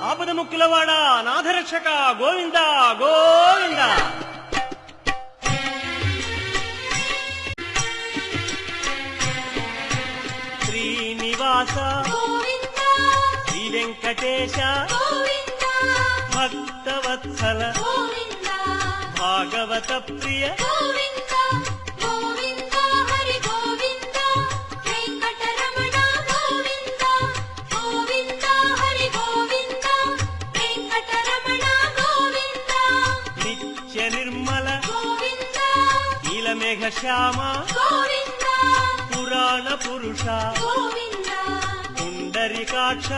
ఆపద ముక్కులవాడ నాథరక్షక గోవింద గోవింద. శ్రీనివాస శ్రీ వెంకటేశ భక్తవత్సల భాగవత ప్రియ నిత్య నిర్మల నీలమేఘ శ్యామ పురాణ పురుష పుండరీకాక్ష